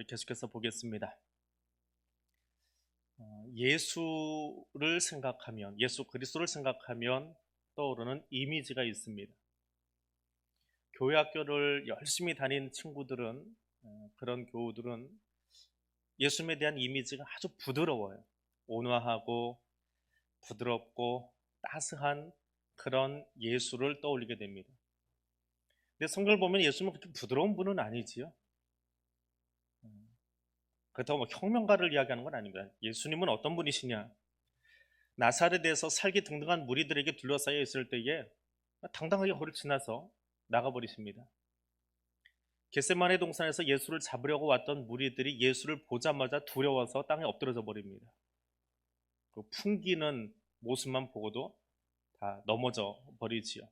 우리 계속해서 보겠습니다. 예수를 생각하면, 예수 그리스도를 생각하면 떠오르는 이미지가 있습니다. 교회 학교를 열심히 다닌 친구들은, 그런 교우들은 예수님에 대한 이미지가 아주 부드러워요. 온화하고 부드럽고 따스한 그런 예수를 떠올리게 됩니다. 근데 성경을 보면 예수님은 그렇게 부드러운 분은 아니지요. 그렇다고 뭐 혁명가를 이야기하는 건 아닙니다. 예수님은 어떤 분이시냐? 나사렛에서 살기 등등한 무리들에게 둘러싸여 있을 때에 당당하게 거리를 지나서 나가버리십니다. 겟세마네 동산에서 예수를 잡으려고 왔던 무리들이 예수를 보자마자 두려워서 땅에 엎드러져 버립니다. 그 풍기는 모습만 보고도 다 넘어져 버리지요.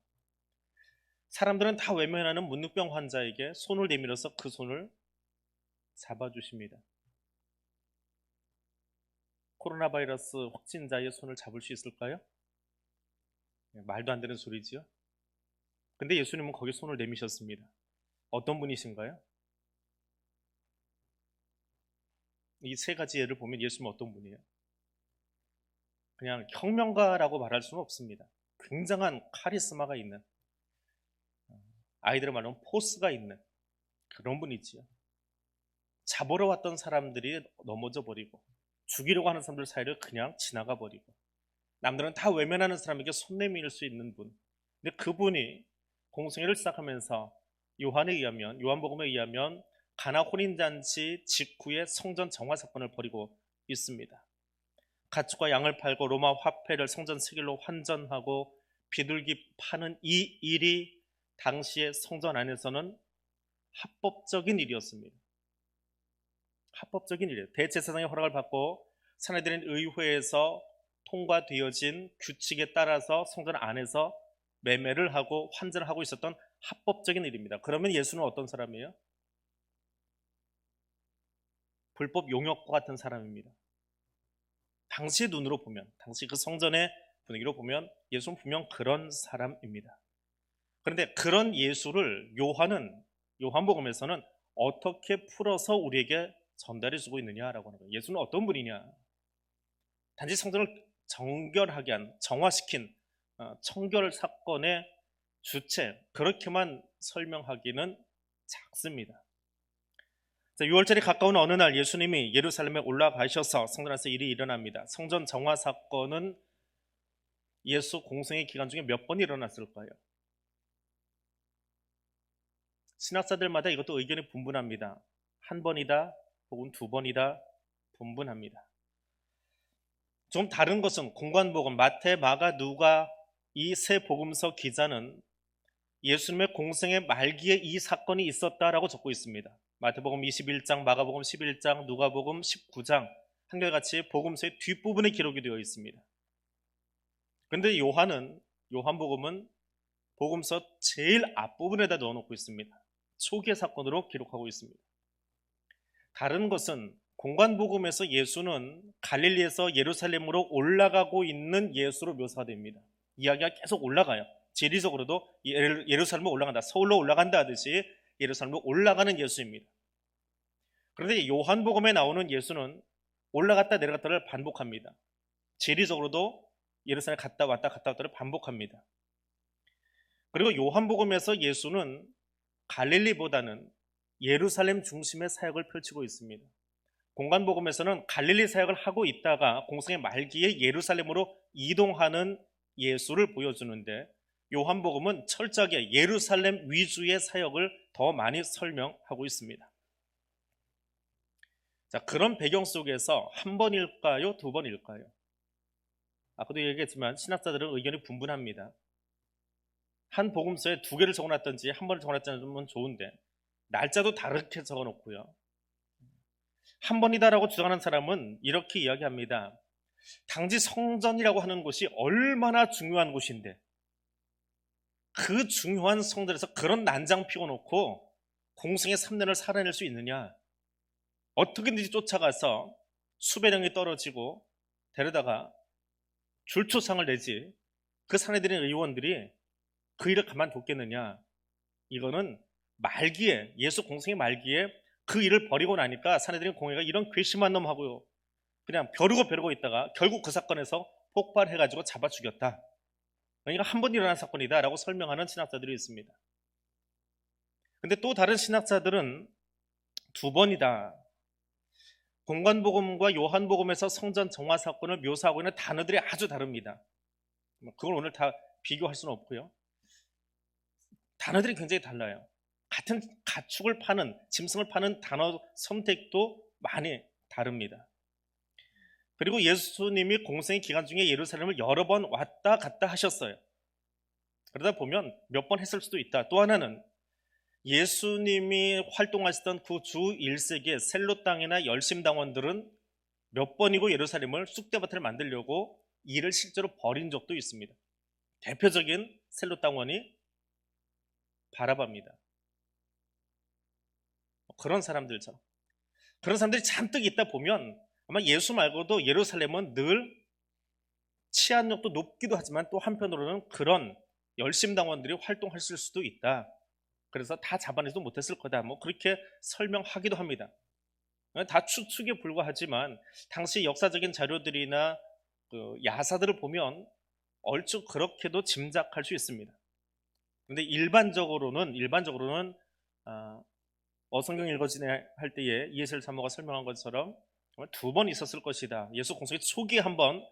사람들은 다 외면하는 문둥병 환자에게 손을 내밀어서 그 손을 잡아주십니다. 코로나 바이러스 확진자의 손을 잡을 수 있을까요? 말도 안 되는 소리지요. 근데 예수님은 거기 손을 내미셨습니다. 어떤 분이신가요? 이 세 가지 예를 보면 예수님은 어떤 분이에요? 그냥 혁명가라고 말할 수는 없습니다. 굉장한 카리스마가 있는, 아이들의 말로는 포스가 있는 그런 분이지요. 잡으러 왔던 사람들이 넘어져 버리고 죽이려고 하는 사람들 사이를 그냥 지나가 버리고 남들은 다 외면하는 사람에게 손 내밀 수 있는 분. 근데 그분이 공생애를 시작하면서 요한복음에 의하면 가나 혼인잔치 직후에 성전 정화 사건을 벌이고 있습니다. 가축과 양을 팔고 로마 화폐를 성전 세겔로 환전하고 비둘기 파는 이 일이 당시의 성전 안에서는 합법적인 일이었습니다. 합법적인 일이에요. 대제사장의 허락을 받고 사내들인 의회에서 통과되어진 규칙에 따라서 성전 안에서 매매를 하고 환전을 하고 있었던 합법적인 일입니다. 그러면 예수는 어떤 사람이에요? 불법 용역과 같은 사람입니다. 당시의 눈으로 보면, 당시 그 성전의 분위기로 보면 예수는 분명 그런 사람입니다. 그런데 그런 예수를 요한복음에서는 어떻게 풀어서 우리에게 전달해 주고 있느냐라고 하는 거예요. 예수는 어떤 분이냐? 단지 성전을 정결하게 한, 정화시킨 청결 사건의 주체, 그렇게만 설명하기는 작습니다. 6월절이 가까운 어느 날 예수님이 예루살렘에 올라가셔서 성전 안에서 일이 일어납니다. 성전 정화 사건은 예수 공생의 기간 중에 몇 번 일어났을까요? 신학자들마다 이것도 의견이 분분합니다. 한 번이다 혹은 두 번이다 분분합니다. 좀 다른 것은 공관복음 마태, 마가, 누가 이 세 복음서 기자는 예수님의 공생의 말기에 이 사건이 있었다라고 적고 있습니다. 마태복음 21장, 마가복음 11장, 누가복음 19장 한결같이 복음서의 뒷부분에 기록이 되어 있습니다. 그런데 요한복음은 복음서 제일 앞부분에다 넣어놓고 있습니다. 초기의 사건으로 기록하고 있습니다. 다른 것은 공관복음에서 예수는 갈릴리에서 예루살렘으로 올라가고 있는 예수로 묘사됩니다. 이야기가 계속 올라가요. 지리적으로도 예루살렘으로 올라간다, 서울로 올라간다 하듯이 예루살렘으로 올라가는 예수입니다. 그런데 요한복음에 나오는 예수는 올라갔다 내려갔다를 반복합니다. 지리적으로도 예루살렘 갔다 왔다를 반복합니다. 그리고 요한복음에서 예수는 갈릴리보다는 예루살렘 중심의 사역을 펼치고 있습니다. 공관복음에서는 갈릴리 사역을 하고 있다가 공생의 말기에 예루살렘으로 이동하는 예수를 보여주는데 요한복음은 철저하게 예루살렘 위주의 사역을 더 많이 설명하고 있습니다. 자, 그런 배경 속에서 한 번일까요? 두 번일까요? 아까도 얘기했지만 신학자들은 의견이 분분합니다. 한 복음서에 두 개를 적어놨든지 한 번을 적어놨다면 좋은데 날짜도 다르게 적어놓고요. 한 번이다라고 주장하는 사람은 이렇게 이야기합니다. 당시 성전이라고 하는 곳이 얼마나 중요한 곳인데 그 중요한 성전에서 그런 난장 피워놓고 공생의 3년을 살아낼 수 있느냐? 어떻게든지 쫓아가서 수백 명이 떨어지고 데려다가 줄초상을 내지 그 사내들인 의원들이 그 일을 가만뒀겠느냐? 이거는 말기에, 예수 공생의 말기에 그 일을 벌이고 나니까 사내들인 공회가 이런 괘씸한 놈 하고요, 그냥 벼르고 있다가 결국 그 사건에서 폭발해가지고 잡아 죽였다. 그러니까 한 번 일어난 사건이다 라고 설명하는 신학자들이 있습니다. 근데 또 다른 신학자들은 두 번이다. 공관복음과 요한복음에서 성전 정화 사건을 묘사하고 있는 단어들이 아주 다릅니다. 그걸 오늘 다 비교할 수는 없고요. 단어들이 굉장히 달라요. 같은 가축을 파는, 짐승을 파는 단어 선택도 많이 다릅니다. 그리고 예수님이 공생의 기간 중에 예루살렘을 여러 번 왔다 갔다 하셨어요. 그러다 보면 몇 번 했을 수도 있다. 또 하나는 예수님이 활동하시던 그 주 1세기의 셀로 땅이나 열심당원들은 몇 번이고 예루살렘을 쑥대밭을 만들려고 일을 실제로 벌인 적도 있습니다. 대표적인 셀로 땅원이 바라바입니다. 그런 사람들처럼, 그런 사람들이 잔뜩 있다 보면 아마 예수 말고도 예루살렘은 늘 치안력도 높기도 하지만 또 한편으로는 그런 열심당원들이 활동했을 수도 있다. 그래서 다 잡아내지도 못했을 거다. 뭐 그렇게 설명하기도 합니다. 다 추측에 불과하지만 당시 역사적인 자료들이나 그 야사들을 보면 얼추 그렇게도 짐작할 수 있습니다. 그런데 일반적으로는 성경 읽어지네 할 때에 이에셀 사모가 설명한 것처럼 두 번 있었을 것이다. 예수 공생의 초기에 한번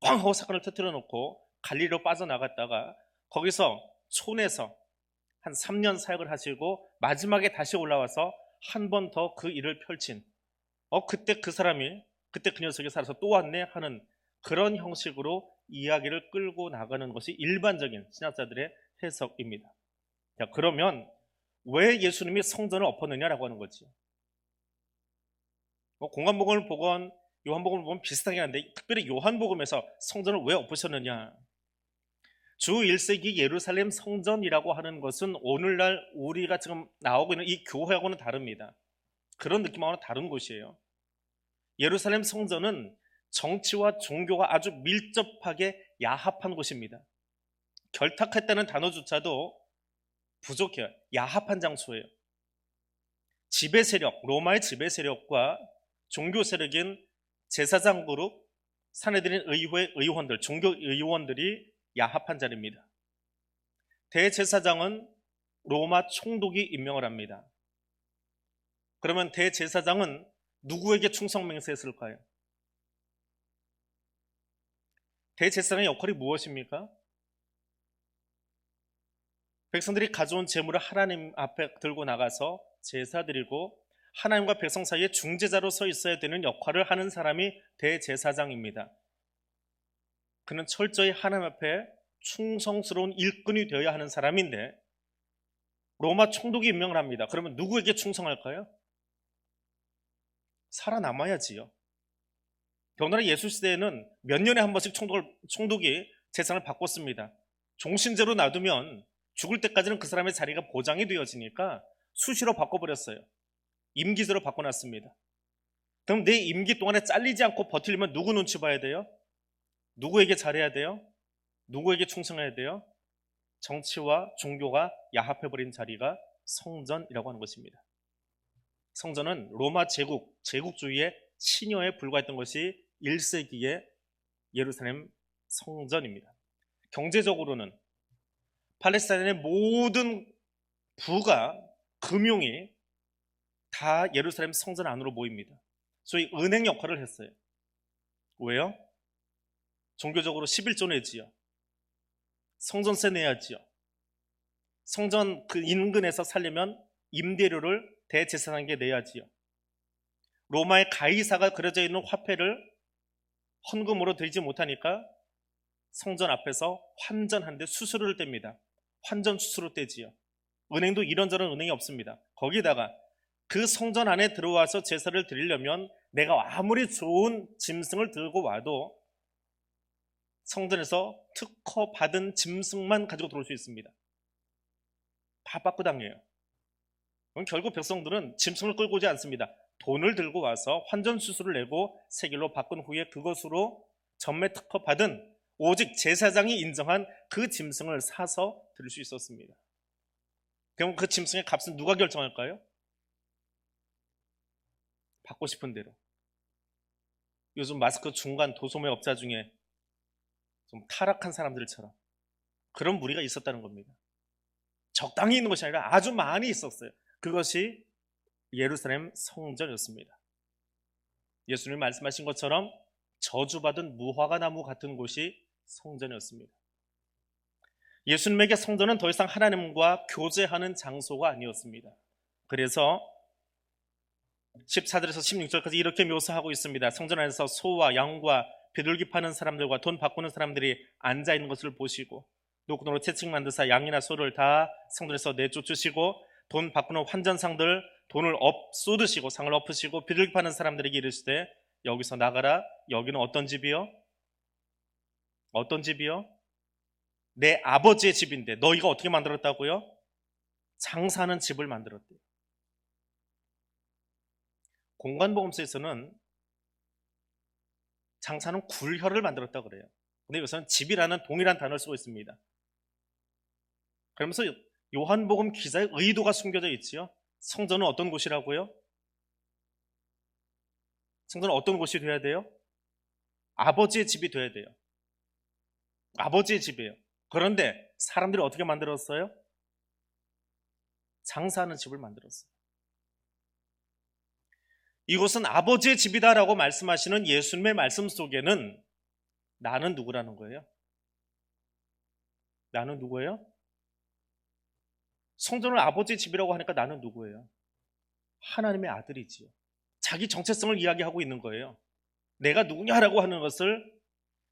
꽝 하고 사건을 터뜨려 놓고 갈릴리로 빠져나갔다가 거기서 촌에서 한 3년 사역을 하시고 마지막에 다시 올라와서 한 번 더 그 일을 펼친, 그때 그 사람이, 그때 그 녀석이 살아서 또 왔네 하는 그런 형식으로 이야기를 끌고 나가는 것이 일반적인 신학자들의 해석입니다. 자, 그러면 왜 예수님이 성전을 엎었느냐라고 하는 거죠. 공관복음을 보건 요한복음을 보면 비슷하게 하는데 특별히 요한복음에서 성전을 왜 엎으셨느냐. 주 1세기 예루살렘 성전이라고 하는 것은 오늘날 우리가 지금 나오고 있는 이 교회하고는 다릅니다. 그런 느낌하고는 다른 곳이에요. 예루살렘 성전은 정치와 종교가 아주 밀접하게 야합한 곳입니다. 결탁했다는 단어조차도 부족해요. 야합한 장소예요. 지배 세력, 로마의 지배 세력과 종교 세력인 제사장 그룹, 사내들인 의회 의원들, 종교 의원들이 야합한 자리입니다. 대제사장은 로마 총독이 임명을 합니다. 그러면 대제사장은 누구에게 충성 맹세했을까요? 대제사장의 역할이 무엇입니까? 백성들이 가져온 제물을 하나님 앞에 들고 나가서 제사 드리고 하나님과 백성 사이에 중재자로 서 있어야 되는 역할을 하는 사람이 대제사장입니다. 그는 철저히 하나님 앞에 충성스러운 일꾼이 되어야 하는 사람인데 로마 총독이 임명을 합니다. 그러면 누구에게 충성할까요? 살아남아야지요. 더군다나 예수 시대에는 몇 년에 한 번씩 총독이 재산을 바꿨습니다. 종신제로 놔두면 죽을 때까지는 그 사람의 자리가 보장이 되어지니까 수시로 바꿔버렸어요. 임기제로 바꿔놨습니다. 그럼 내 임기 동안에 잘리지 않고 버티려면 누구 눈치 봐야 돼요? 누구에게 잘해야 돼요? 누구에게 충성해야 돼요? 정치와 종교가 야합해버린 자리가 성전이라고 하는 것입니다. 성전은 로마 제국주의의 신여에 불과했던 것이 1세기의 예루살렘 성전입니다. 경제적으로는 팔레스타인의 모든 부가, 금융이 다 예루살렘 성전 안으로 모입니다. 소위 은행 역할을 했어요. 왜요? 종교적으로 11조 내지요. 성전세 내야지요. 성전 그 인근에서 살려면 임대료를 대제사장에게 내야지요. 로마의 가이사가 그려져 있는 화폐를 헌금으로 드리지 못하니까 성전 앞에서 환전하는데 수수료를 뗍니다. 환전 수수료 떼지요. 은행도 이런저런 은행이 없습니다. 거기다가 그 성전 안에 들어와서 제사를 드리려면 내가 아무리 좋은 짐승을 들고 와도 성전에서 특허 받은 짐승만 가지고 들어올 수 있습니다. 다 빠꾸당해요. 그럼 결국 백성들은 짐승을 끌고 오지 않습니다. 돈을 들고 와서 환전 수수료를 내고 세겔로 바꾼 후에 그것으로 전매 특허 받은 오직 제사장이 인정한 그 짐승을 사서 드릴 수 있었습니다. 그럼 그 짐승의 값은 누가 결정할까요? 받고 싶은 대로. 요즘 마스크 중간 도소매 업자 중에 좀 타락한 사람들처럼 그런 무리가 있었다는 겁니다. 적당히 있는 것이 아니라 아주 많이 있었어요. 그것이 예루살렘 성전이었습니다. 예수님이 말씀하신 것처럼 저주받은 무화과 나무 같은 곳이 성전이었습니다. 예수님에게 성전은 더 이상 하나님과 교제하는 장소가 아니었습니다. 그래서 14절에서 16절까지 이렇게 묘사하고 있습니다. 성전 안에서 소와 양과 비둘기 파는 사람들과 돈 바꾸는 사람들이 앉아있는 것을 보시고 노끈으로 채찍 만드사 양이나 소를 다 성전에서 내쫓으시고 돈 바꾸는 환전상들 돈을 쏟으시고 상을 엎으시고 비둘기 파는 사람들에게 이르시되 여기서 나가라. 여기는 어떤 집이요? 어떤 집이요? 내 아버지의 집인데 너희가 어떻게 만들었다고요? 장사하는 집을 만들었대요. 공관복음서에서는 장사는 굴혀를 만들었다고 그래요. 근데 여기서는 집이라는 동일한 단어를 쓰고 있습니다. 그러면서 요한복음 기자의 의도가 숨겨져 있지요. 성전은 어떤 곳이라고요? 성전은 어떤 곳이 돼야 돼요? 아버지의 집이 돼야 돼요. 아버지의 집이에요. 그런데 사람들이 어떻게 만들었어요? 장사하는 집을 만들었어요. 이곳은 아버지의 집이다라고 말씀하시는 예수님의 말씀 속에는 나는 누구라는 거예요? 나는 누구예요? 성전을 아버지의 집이라고 하니까 나는 누구예요? 하나님의 아들이지요. 자기 정체성을 이야기하고 있는 거예요. 내가 누구냐라고 하는 것을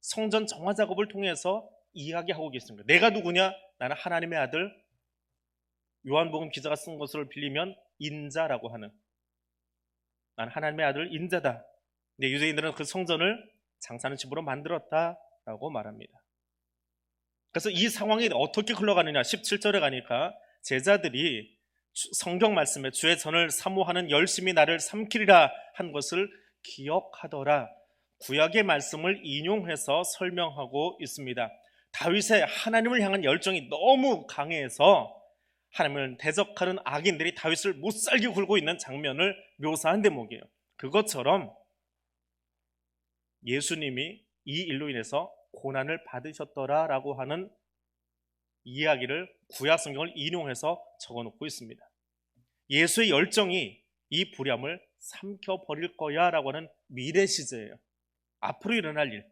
성전 정화 작업을 통해서 이야기하고 계십니다. 내가 누구냐? 나는 하나님의 아들. 요한복음 기자가 쓴 것을 빌리면 인자라고 하는, 나는 하나님의 아들 인자다. 근데 유대인들은 그 성전을 장사하는 집으로 만들었다라고 말합니다. 그래서 이 상황이 어떻게 흘러가느냐, 17절에 가니까 제자들이 성경 말씀에 주의 전을 사모하는 열심히 나를 삼키리라 한 것을 기억하더라. 구약의 말씀을 인용해서 설명하고 있습니다. 다윗의 하나님을 향한 열정이 너무 강해서 하나님을 대적하는 악인들이 다윗을 못살게 굴고 있는 장면을 묘사한 대목이에요. 그것처럼 예수님이 이 일로 인해서 고난을 받으셨더라라고 하는 이야기를 구약 성경을 인용해서 적어놓고 있습니다. 예수의 열정이 이 불량을 삼켜버릴 거야 라고 하는 미래 시제예요. 앞으로 일어날 일.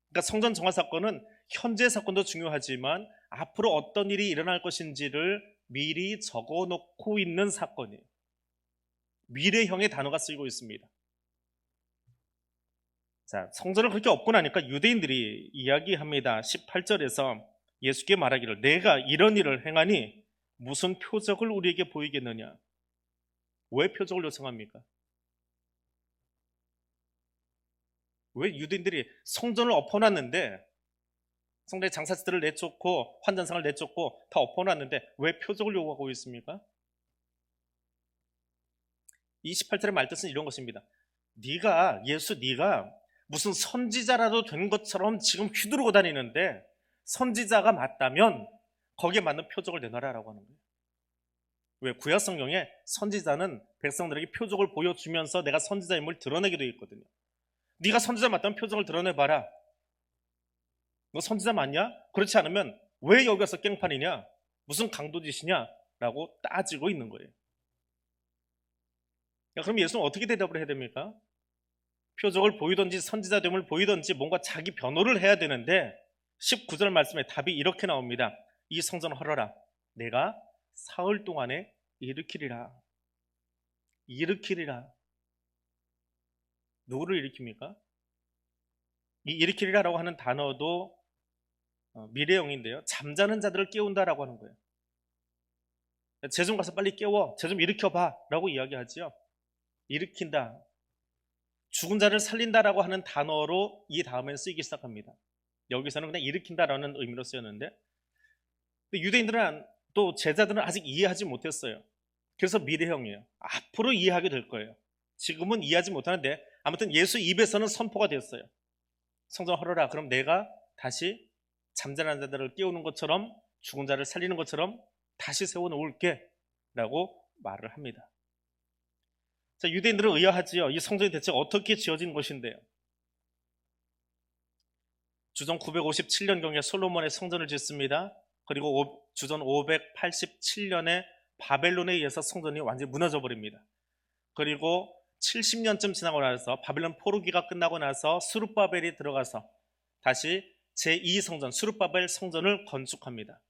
그러니까 성전 정화 사건은 현재 사건도 중요하지만 앞으로 어떤 일이 일어날 것인지를 미리 적어놓고 있는 사건이에요. 미래형의 단어가 쓰이고 있습니다. 자, 성전을 그렇게 엎고 나니까 유대인들이 이야기합니다. 18절에서 예수께 말하기를 내가 이런 일을 행하니 무슨 표적을 우리에게 보이겠느냐. 왜 표적을 요청합니까? 왜 유대인들이 성전을 엎어놨는데, 성전의 장사들을 내쫓고 환전상을 내쫓고 다 엎어놨는데 왜 표적을 요구하고 있습니까? 28절의 말뜻은 이런 것입니다. 네가 무슨 선지자라도 된 것처럼 지금 휘두르고 다니는데 선지자가 맞다면 거기에 맞는 표적을 내놔라라고 하는 거예요. 왜? 구약 성경에 선지자는 백성들에게 표적을 보여주면서 내가 선지자임을 드러내게 되어 있거든요. 네가 선지자 맞다면 표적을 드러내봐라. 너 선지자 맞냐? 그렇지 않으면 왜 여기 와서 깽판이냐? 무슨 강도짓이냐? 라고 따지고 있는 거예요. 그럼 예수는 어떻게 대답을 해야 됩니까? 표적을 보이든지 선지자됨을 보이든지 뭔가 자기 변호를 해야 되는데 19절 말씀에 답이 이렇게 나옵니다. 이 성전을 헐어라. 내가 사흘 동안에 일으키리라. 일으키리라. 누구를 일으킵니까? 이 일으키리라라고 하는 단어도 미래형인데요. 잠자는 자들을 깨운다라고 하는 거예요. 쟤 좀 가서 빨리 깨워. 쟤 좀 일으켜봐. 라고 이야기하지요. 일으킨다. 죽은 자를 살린다라고 하는 단어로 이 다음에는 쓰이기 시작합니다. 여기서는 그냥 일으킨다라는 의미로 쓰였는데 유대인들은 또 제자들은 아직 이해하지 못했어요. 그래서 미래형이에요. 앞으로 이해하게 될 거예요. 지금은 이해하지 못하는데 아무튼 예수 입에서는 선포가 되었어요. 성전 헐어라. 그럼 내가 다시 잠자는 자들을 깨우는 것처럼 죽은 자를 살리는 것처럼 다시 세워놓을게 라고 말을 합니다. 자, 유대인들은 의아하지요. 이 성전이 대체 어떻게 지어진 것인데요? 주전 957년경에 솔로몬의 성전을 짓습니다. 그리고 주전 587년에 바벨론에 의해서 성전이 완전히 무너져 버립니다. 그리고 70년쯤 지나고 나서 바벨론 포로기가 끝나고 나서 스룹바벨이 들어가서 다시 제2성전 스룹바벨 성전을 건축합니다.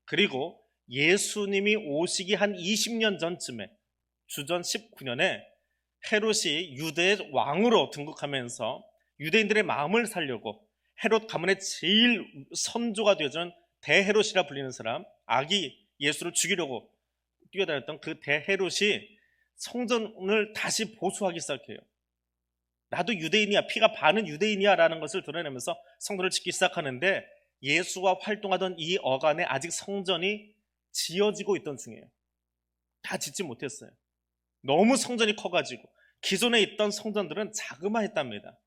그리고 예수님이 오시기 한 20년 전쯤에 주전 19년에 헤롯이 유대의 왕으로 등극하면서 유대인들의 마음을 살려고 헤롯 가문의 제일 선조가 되어준 대헤롯이라 불리는 사람, 아기 예수를 죽이려고 뛰어다녔던 그 대헤롯이 성전을 다시 보수하기 시작해요. 나도 유대인이야, 피가 반은 유대인이야 라는 것을 드러내면서 성전을 짓기 시작하는데, 예수가 활동하던 이 어간에 아직 성전이 지어지고 있던 중이에요. 다 짓지 못했어요. 너무 성전이 커가지고 기존에 있던 성전들은 자그마했답니다.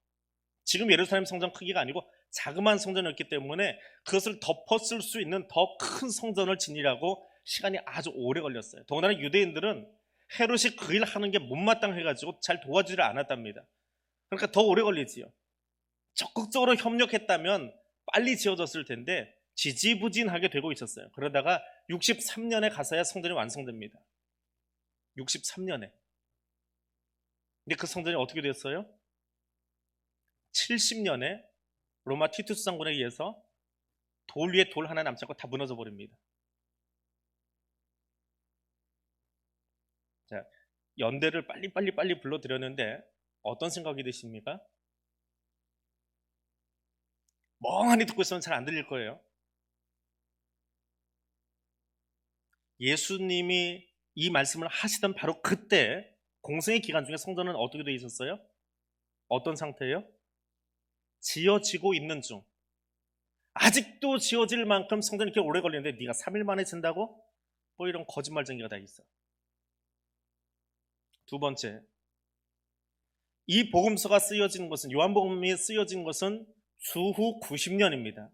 지금 예루살렘 성전 크기가 아니고 자그마한 성전이었기 때문에 그것을 덮었을 수 있는 더 큰 성전을 지으라고 시간이 아주 오래 걸렸어요. 더군다나 유대인들은 헤롯이 그 일 하는 게 못마땅해가지고 잘 도와주지를 않았답니다. 그러니까 더 오래 걸리지요. 적극적으로 협력했다면 빨리 지어졌을 텐데 지지부진하게 되고 있었어요. 그러다가 63년에 가서야 성전이 완성됩니다. 63년에. 근데 그 성전이 어떻게 됐어요? 70년에 로마 티투스 장군에 의해서 돌 위에 돌 하나 남지 않고 다 무너져 버립니다. 자, 연대를 빨리 불러드렸는데 어떤 생각이 드십니까? 멍하니 듣고 있으면 잘 안 들릴 거예요. 예수님이 이 말씀을 하시던 바로 그때 공생의 기간 중에 성전은 어떻게 되어 있었어요? 어떤 상태예요? 지어지고 있는 중. 아직도 지어질 만큼 성전이 이렇게 오래 걸리는데 네가 3일 만에 진다고? 뭐 이런 거짓말쟁이가 다 있어. 두 번째, 이 복음서가 쓰여진 것은, 요한복음이 쓰여진 것은 주후 90년입니다.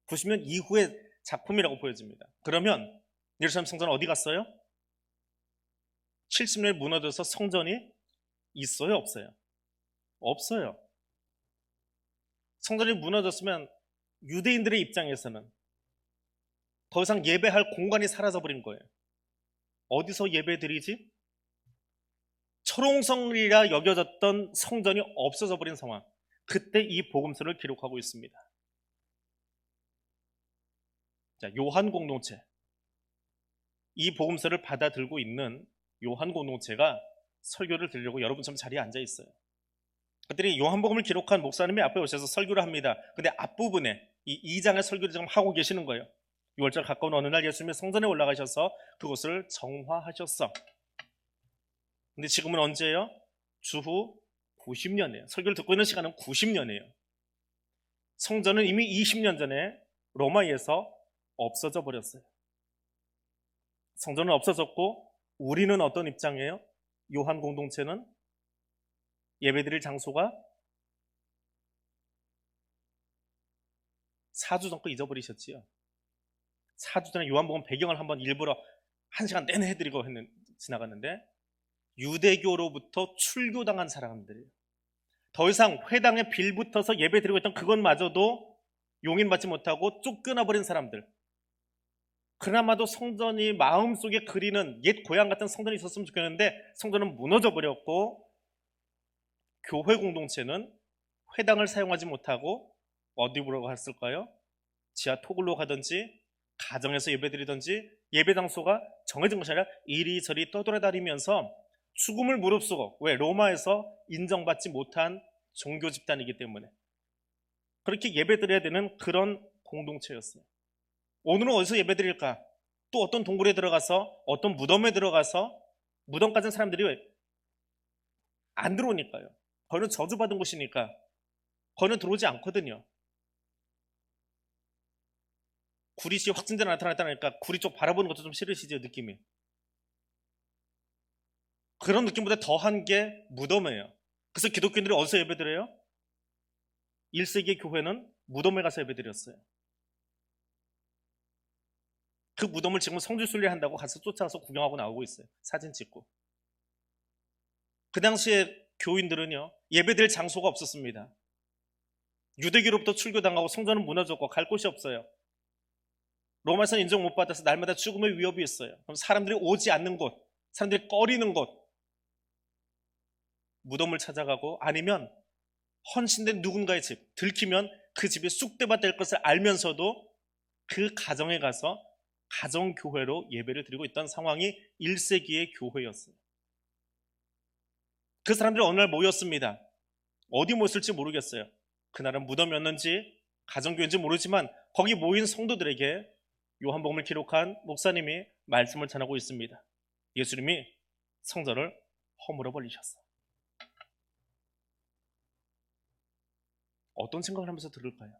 90년 이후의 작품이라고 보여집니다. 그러면 예루살렘 성전은 어디 갔어요? 70년에 무너져서 성전이 있어요, 없어요? 없어요. 성전이 무너졌으면 유대인들의 입장에서는 더 이상 예배할 공간이 사라져버린 거예요. 어디서 예배드리지? 철옹성이라 여겨졌던 성전이 없어져 버린 상황. 그때 이 복음서를 기록하고 있습니다. 자, 요한 공동체. 이 복음서를 받아들고 있는 요한 공동체가 설교를 들으려고 여러분처럼 자리에 앉아 있어요. 그들이 요한복음을 기록한 목사님이 앞에 오셔서 설교를 합니다. 근데 앞부분에 이 2장의 설교를 지금 하고 계시는 거예요. 6월절 가까운 어느 날 예수님이 성전에 올라가셔서 그곳을 정화하셨어. 근데 지금은 언제예요? 주후 90년이에요. 설교를 듣고 있는 시간은 90년이에요. 성전은 이미 20년 전에 로마에서 없어져 버렸어요. 성전은 없어졌고 우리는 어떤 입장이에요? 요한 공동체는 예배드릴 장소가 4주 전거 잊어버리셨지요. 4주 전에 요한복음 배경을 한번 일부러 1시간 내내 해드리고 지나갔는데, 유대교로부터 출교당한 사람들이에요. 더 이상 회당에 빌붙어서 예배드리고 있던 그것마저도 용인받지 못하고 쫓겨나버린 사람들. 그나마도 성전이 마음속에 그리는 옛 고향 같은 성전이 있었으면 좋겠는데 성전은 무너져 버렸고, 교회 공동체는 회당을 사용하지 못하고 어디로 갔을까요? 지하 토굴로 가든지 가정에서 예배드리든지, 예배 장소가 정해진 것이 아니라 이리저리 떠돌아다니면서 죽음을 무릅쓰고, 왜? 로마에서 인정받지 못한 종교 집단이기 때문에 그렇게 예배드려야 되는 그런 공동체였어요. 오늘은 어디서 예배드릴까? 또 어떤 동굴에 들어가서, 어떤 무덤에 들어가서, 무덤 가진 사람들이 왜 안 들어오니까요. 거기는 저주받은 곳이니까 거기는 들어오지 않거든요. 구리시 확진자가 나타났다니까 구리 쪽 바라보는 것도 좀 싫으시죠, 느낌이. 그런 느낌보다 더한 게 무덤이에요. 그래서 기독교인들이 어디서 예배드려요? 1세기 교회는 무덤에 가서 예배드렸어요. 그 무덤을 지금 성지순례 한다고 가서 쫓아가서 구경하고 나오고 있어요. 사진 찍고. 그 당시에 교인들은요, 예배드릴 장소가 없었습니다. 유대교로부터 출교당하고 성전은 무너졌고 갈 곳이 없어요. 로마에서는 인정 못 받아서 날마다 죽음의 위협이 있어요. 그럼 사람들이 오지 않는 곳, 사람들이 꺼리는 곳, 무덤을 찾아가고 아니면 헌신된 누군가의 집, 들키면 그 집이 쑥대밭 될 것을 알면서도 그 가정에 가서 가정교회로 예배를 드리고 있던 상황이 1세기의 교회였어요. 그 사람들이 어느 날 모였습니다. 어디 모였을지 모르겠어요. 그날은 무덤이었는지 가정교회인지 모르지만 거기 모인 성도들에게 요한복음을 기록한 목사님이 말씀을 전하고 있습니다. 예수님이 성전을 허물어 버리셨어요. 어떤 생각을 하면서 들을까요?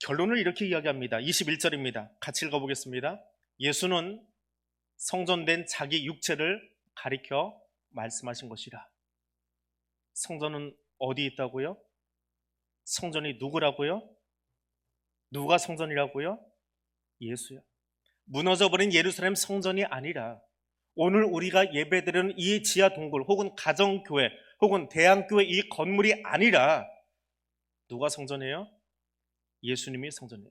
결론을 이렇게 이야기합니다. 21절입니다. 같이 읽어보겠습니다. 예수는 성전된 자기 육체를 가리켜 말씀하신 것이라. 성전은 어디 있다고요? 성전이 누구라고요? 누가 성전이라고요? 예수요. 무너져버린 예루살렘 성전이 아니라 오늘 우리가 예배드리는 이 지하 동굴 혹은 가정교회 혹은 대안교회 이 건물이 아니라 누가 성전이에요? 예수님이 성전이에요.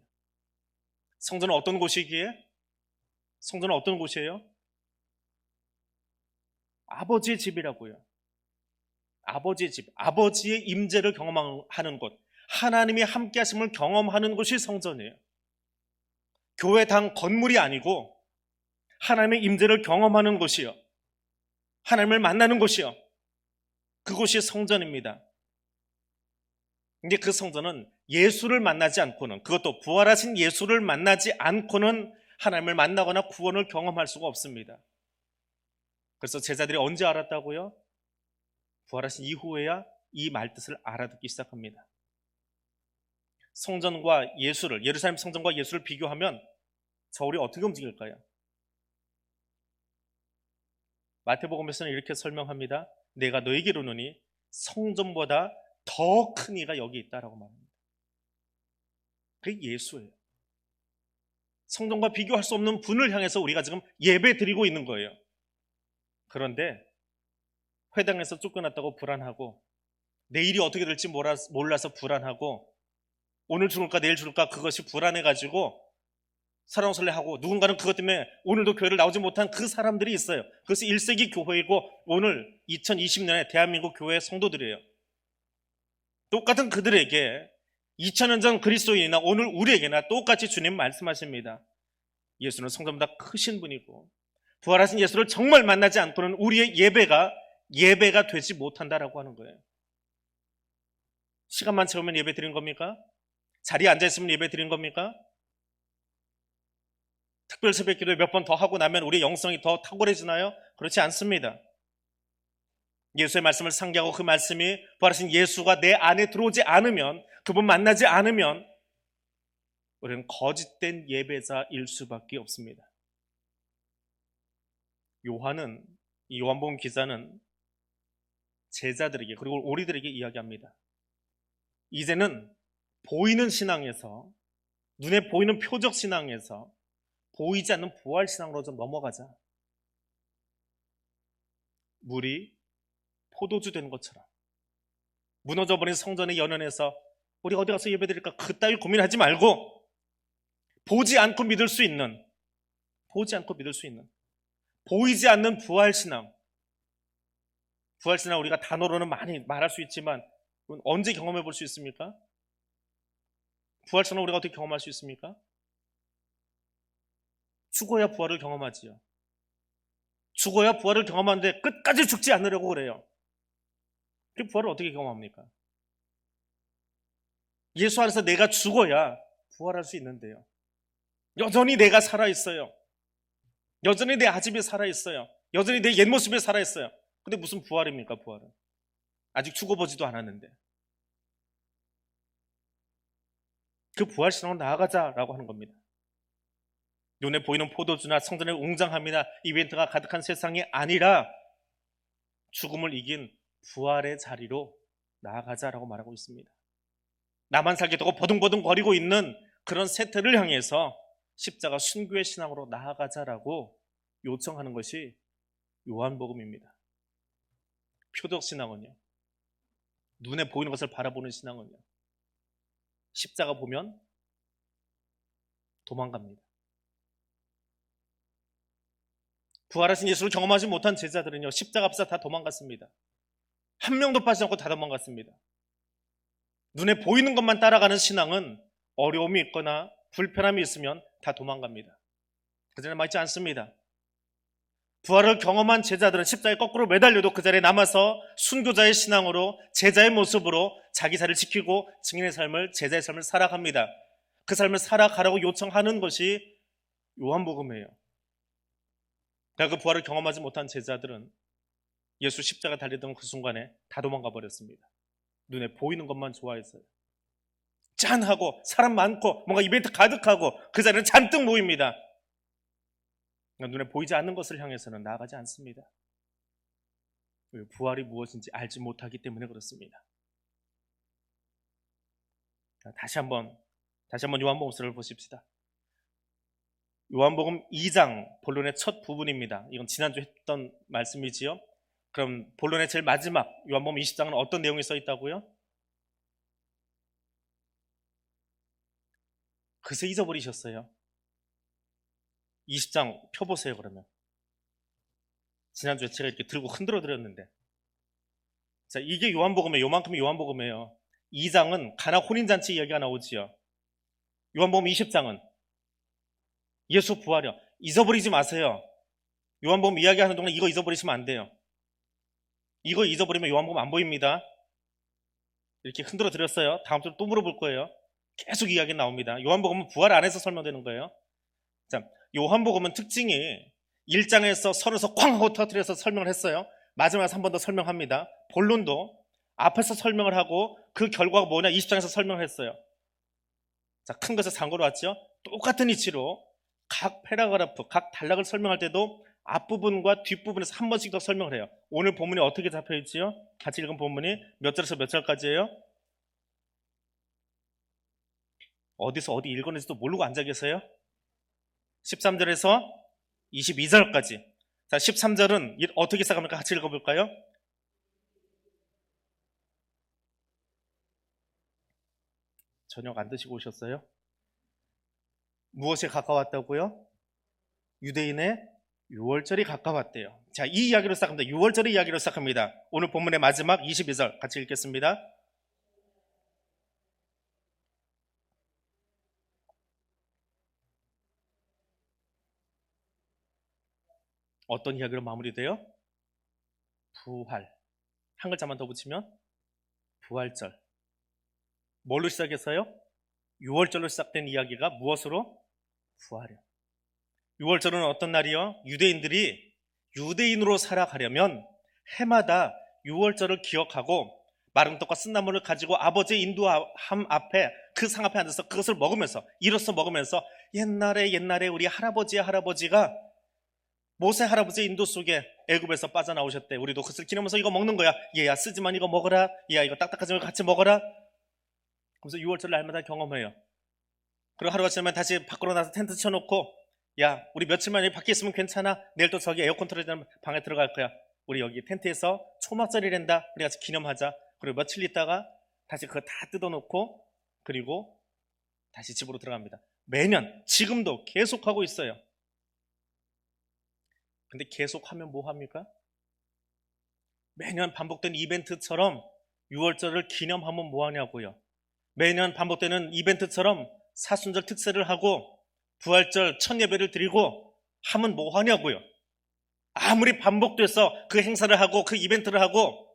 성전은 어떤 곳이기에? 성전은 어떤 곳이에요? 아버지의 집이라고요. 아버지의 집, 아버지의 임재를 경험하는 곳, 하나님이 함께 하심을 경험하는 곳이 성전이에요. 교회당 건물이 아니고 하나님의 임재를 경험하는 곳이요, 하나님을 만나는 곳이요, 그곳이 성전입니다. 근데 그 성전은 예수를 만나지 않고는, 그것도 부활하신 예수를 만나지 않고는 하나님을 만나거나 구원을 경험할 수가 없습니다. 그래서 제자들이 언제 알았다고요? 부활하신 이후에야 이 말뜻을 알아듣기 시작합니다. 성전과 예수를, 예루살렘 성전과 예수를 비교하면 저울이 어떻게 움직일까요? 마태복음에서는 이렇게 설명합니다. 내가 너에게 이르노니 성전보다 더 큰 이가 여기 있다라고 말합니다. 그게 예수예요. 성전과 비교할 수 없는 분을 향해서 우리가 지금 예배 드리고 있는 거예요. 그런데 회당에서 쫓겨났다고 불안하고, 내일이 어떻게 될지 몰라서 불안하고, 오늘 죽을까 내일 죽을까 그것이 불안해가지고 설렁설레하고, 누군가는 그것 때문에 오늘도 교회를 나오지 못한 그 사람들이 있어요. 그것이 1세기 교회이고 오늘 2020년에 대한민국 교회의 성도들이에요. 똑같은 그들에게 2000년 전 그리스도인이나 오늘 우리에게나 똑같이 주님 말씀하십니다. 예수는 성전보다 크신 분이고 부활하신 예수를 정말 만나지 않고는 우리의 예배가 되지 못한다라고 하는 거예요. 시간만 채우면 예배 드린 겁니까? 자리에 앉아있으면 예배 드린 겁니까? 특별 새벽기도에 몇 번 더 하고 나면 우리의 영성이 더 탁월해지나요? 그렇지 않습니다. 예수의 말씀을 상기하고 그 말씀이 부활하신 예수가 내 안에 들어오지 않으면, 그분 만나지 않으면 우리는 거짓된 예배자일 수밖에 없습니다. 이 요한복음 기자는 제자들에게, 그리고 우리들에게 이야기합니다. 이제는 보이는 신앙에서, 눈에 보이는 표적 신앙에서 보이지 않는 부활 신앙으로 좀 넘어가자. 물이 포도주 되는 것처럼 무너져버린 성전의 연연에서 우리 어디 가서 예배드릴까 그따위 고민하지 말고 보지 않고 믿을 수 있는 보이지 않는 부활신앙, 우리가 단어로는 많이 말할 수 있지만 언제 경험해 볼 수 있습니까? 부활신앙 우리가 어떻게 경험할 수 있습니까? 죽어야 부활을 경험하지요. 죽어야 부활을 경험하는데 끝까지 죽지 않으려고 그래요. 그 부활을 어떻게 경험합니까? 예수 안에서 내가 죽어야 부활할 수 있는데요. 여전히 내가 살아있어요. 여전히 내 아집이 살아있어요. 여전히 내 옛 모습이 살아있어요. 근데 무슨 부활입니까? 부활은 아직 죽어보지도 않았는데. 그 부활신앙으로 나아가자라고 하는 겁니다. 눈에 보이는 포도주나 성전의 웅장함이나 이벤트가 가득한 세상이 아니라 죽음을 이긴 부활의 자리로 나아가자라고 말하고 있습니다. 나만 살게 되고 버둥버둥 거리고 있는 그런 세태를 향해서 십자가 순교의 신앙으로 나아가자라고 요청하는 것이 요한복음입니다. 표적신앙은요, 눈에 보이는 것을 바라보는 신앙은요, 십자가 보면 도망갑니다. 부활하신 예수를 경험하지 못한 제자들은요, 십자가 앞에서 다 도망갔습니다. 한 명도 빠지지 않고 다 도망갔습니다. 눈에 보이는 것만 따라가는 신앙은 어려움이 있거나 불편함이 있으면 다 도망갑니다. 그 자리에 맞지 않습니다. 부활을 경험한 제자들은 십자가에 거꾸로 매달려도 그 자리에 남아서 순교자의 신앙으로 제자의 모습으로 자기 자리를 지키고 증인의 삶을, 제자의 삶을 살아갑니다. 그 삶을 살아가라고 요청하는 것이 요한복음이에요. 그러니까 그 부활을 경험하지 못한 제자들은 예수 십자가 달리던 그 순간에 다 도망가 버렸습니다. 눈에 보이는 것만 좋아했어요. 짠하고 사람 많고 뭔가 이벤트 가득하고 그 자리는 잔뜩 모입니다. 눈에 보이지 않는 것을 향해서는 나아가지 않습니다. 부활이 무엇인지 알지 못하기 때문에 그렇습니다. 다시 한번 요한복음서를 보십시다. 요한복음 2장 본론의 첫 부분입니다. 이건 지난주 했던 말씀이지요. 그럼 본론의 제일 마지막 요한복음 20장은 어떤 내용이 써 있다고요? 그새 잊어버리셨어요. 20장 펴보세요. 그러면 지난주에 제가 이렇게 들고 흔들어 드렸는데, 자, 이게 요한복음이에요. 요만큼이 요한복음이에요. 2장은 가나 혼인잔치 이야기가 나오지요. 요한복음 20장은 예수 부활이요. 잊어버리지 마세요. 요한복음 이야기하는 동안 이거 잊어버리시면 안 돼요. 이거 잊어버리면 요한복음 안 보입니다. 이렇게 흔들어 드렸어요. 다음 주에 또 물어볼 거예요. 계속 이야기 나옵니다. 요한복음은 부활 안에서 설명되는 거예요. 자, 요한복음은 특징이 1장에서 서로서 쾅 하고 터뜨려서 설명을 했어요. 마지막에서 한 번 더 설명합니다. 본론도 앞에서 설명을 하고 그 결과가 뭐냐 20장에서 설명을 했어요. 자, 큰 것에 상고로 왔죠. 똑같은 이치로 각 패러그래프, 각 단락을 설명할 때도 앞부분과 뒷부분에서 한 번씩 더 설명을 해요. 오늘 본문이 어떻게 잡혀있지요? 같이 읽은 본문이 몇 절에서 몇 절까지예요? 어디서 어디 읽었는지도 모르고 앉아 계세요? 13절에서 22절까지. 자, 13절은 어떻게 시작합니까? 같이 읽어볼까요? 저녁 안 드시고 오셨어요? 무엇에 가까웠다고요? 유대인의 유월절이 가까웠대요. 자, 이 이야기로 시작합니다. 유월절의 이야기로 시작합니다. 오늘 본문의 마지막 22절 같이 읽겠습니다. 어떤 이야기로 마무리돼요? 부활. 한 글자만 더 붙이면 부활절. 뭘로 시작했어요? 유월절로 시작된 이야기가 무엇으로? 부활이요. 유월절은 어떤 날이요? 유대인들이 유대인으로 살아가려면 해마다 유월절을 기억하고 마른 떡과 쓴나물을 가지고 아버지의 인도함 앞에 그 상 앞에 앉아서 그것을 먹으면서 이로써 먹으면서 옛날에 우리 할아버지가 모세 할아버지의 인도 속에 애굽에서 빠져나오셨대. 우리도 그것을 기념하면서 이거 먹는 거야. 얘야 쓰지만 이거 먹어라. 얘야 이거 딱딱하지만 같이 먹어라. 그래서 유월절 날마다 경험해요. 그리고 하루가 지나면 다시 밖으로 나서 텐트 쳐놓고 야 우리 며칠만 여기 밖에 있으면 괜찮아. 내일 또 저기 에어컨 틀어주는 방에 들어갈 거야. 우리 여기 텐트에서 초막절이란다. 우리 같이 기념하자. 그리고 며칠 있다가 다시 그거 다 뜯어놓고 그리고 다시 집으로 들어갑니다. 매년 지금도 계속하고 있어요. 근데 계속하면 뭐합니까? 매년 반복되는 이벤트처럼 6월절을 기념하면 뭐하냐고요. 매년 반복되는 이벤트처럼 사순절 특세를 하고 부활절 첫 예배를 드리고 하면 뭐하냐고요. 아무리 반복돼서 그 행사를 하고 그 이벤트를 하고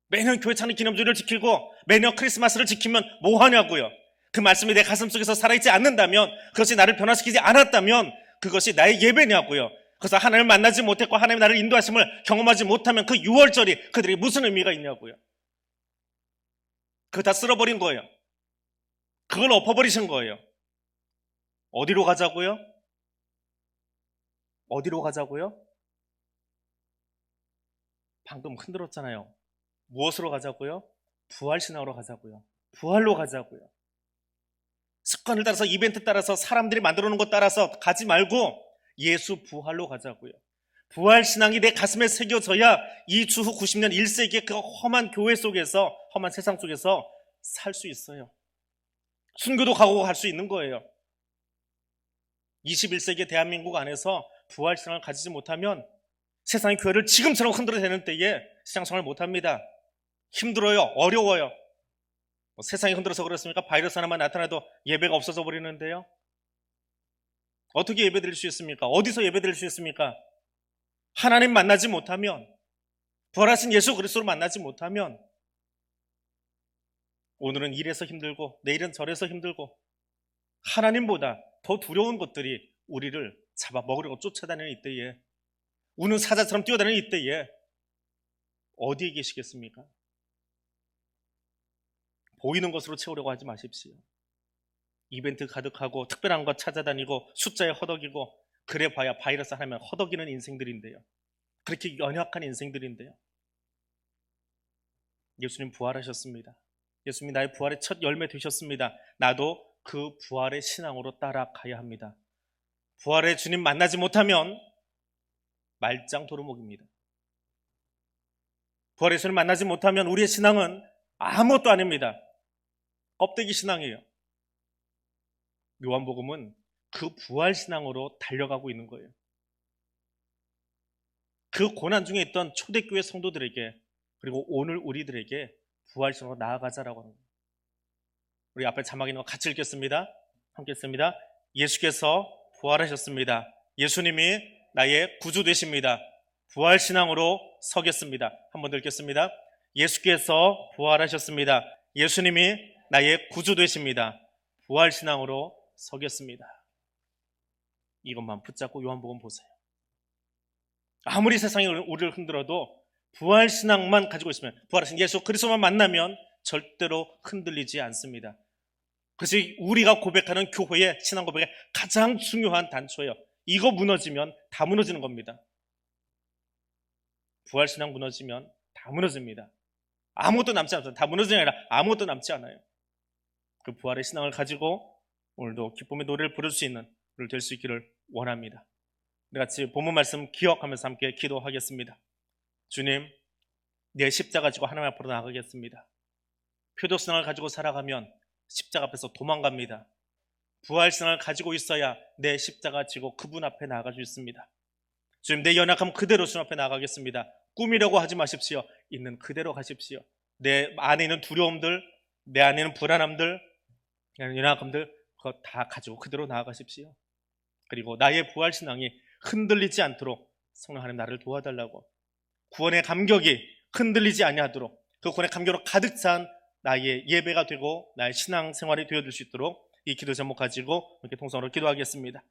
매년 교회 차는 기념주일을 지키고 매년 크리스마스를 지키면 뭐하냐고요. 그 말씀이 내 가슴 속에서 살아있지 않는다면, 그것이 나를 변화시키지 않았다면 그것이 나의 예배냐고요. 그래서 하나님을 만나지 못했고 하나님 나를 인도하심을 경험하지 못하면 그 6월절이 그들이 무슨 의미가 있냐고요. 그거 다 쓸어버린 거예요. 그걸 엎어버리신 거예요. 어디로 가자고요? 어디로 가자고요? 방금 흔들었잖아요. 무엇으로 가자고요? 부활신앙으로 가자고요. 부활로 가자고요. 습관을 따라서 이벤트 따라서 사람들이 만들어 놓은 것 따라서 가지 말고 예수 부활로 가자고요. 부활신앙이 내 가슴에 새겨져야 이 주후 90년 1세기의 그 험한 교회 속에서, 험한 세상 속에서 살 수 있어요. 순교도 가고 갈 수 있는 거예요. 21세기 대한민국 안에서 부활신앙을 가지지 못하면 세상의 교회를 지금처럼 흔들어대는 때에 신앙생활을 못합니다. 힘들어요. 어려워요. 세상이 흔들어서 그렇습니까? 바이러스 하나만 나타나도 예배가 없어져 버리는데요. 어떻게 예배 드릴 수 있습니까? 어디서 예배 드릴 수 있습니까? 하나님 만나지 못하면, 부활하신 예수 그리스도를 만나지 못하면 오늘은 이래서 힘들고 내일은 저래서 힘들고 하나님보다 더 두려운 것들이 우리를 잡아먹으려고 쫓아다니는 이때에, 우는 사자처럼 뛰어다니는 이때에 어디에 계시겠습니까? 보이는 것으로 채우려고 하지 마십시오. 이벤트 가득하고 특별한 것 찾아다니고 숫자에 허덕이고, 그래 봐야 바이러스 하나면 허덕이는 인생들인데요. 그렇게 연약한 인생들인데요. 예수님 부활하셨습니다. 예수님이 나의 부활의 첫 열매 되셨습니다. 나도 그 부활의 신앙으로 따라가야 합니다. 부활의 주님 만나지 못하면 말짱 도루묵입니다. 부활의 주님 만나지 못하면 우리의 신앙은 아무것도 아닙니다. 껍데기 신앙이에요. 요한복음은 그 부활 신앙으로 달려가고 있는 거예요. 그 고난 중에 있던 초대교회 성도들에게, 그리고 오늘 우리들에게 부활 신앙으로 나아가자라고 하는 거예요. 우리 앞에 자막에 있는 거 같이 읽겠습니다. 함께 읽습니다. 예수께서 부활하셨습니다. 예수님이 나의 구주 되십니다. 부활 신앙으로 서겠습니다. 한 번 더 읽겠습니다. 예수께서 부활하셨습니다. 예수님이 나의 구주 되십니다. 부활 신앙으로 서겠습니다. 이것만 붙잡고 요한복음 보세요. 아무리 세상이 우리를 흔들어도 부활 신앙만 가지고 있으면, 부활하신 예수 그리스도만 만나면 절대로 흔들리지 않습니다. 그래서 우리가 고백하는 교회의 신앙 고백의 가장 중요한 단초예요. 이거 무너지면 다 무너지는 겁니다. 부활 신앙 무너지면 다 무너집니다. 아무것도 남지 않아요. 다 무너지는 게 아니라 아무것도 남지 않아요. 그 부활의 신앙을 가지고 오늘도 기쁨의 노래를 부를 수 있는 우리 될 수 있기를 원합니다. 우리 같이 본문 말씀 기억하면서 함께 기도하겠습니다. 주님, 내 십자가 가지고 하나님 앞으로 나가겠습니다. 표적신앙을 가지고 살아가면 십자가 앞에서 도망갑니다. 부활신앙을 가지고 있어야 내 십자가 지고 그분 앞에 나아갈 수 있습니다. 주님, 내 연약함 그대로 주님 앞에 나가겠습니다. 꾸미려고 하지 마십시오. 있는 그대로 가십시오. 내 안에 있는 두려움들, 내 안에 있는 불안함들, 연약함들, 그거 다 가지고 그대로 나아가십시오. 그리고 나의 부활신앙이 흔들리지 않도록 성령 하나님 나를 도와달라고, 구원의 감격이 흔들리지 아니하도록 그 구원의 감격으로 가득 찬 나의 예배가 되고 나의 신앙생활이 되어줄 수 있도록 이 기도 제목 가지고 이렇게 통성으로 기도하겠습니다.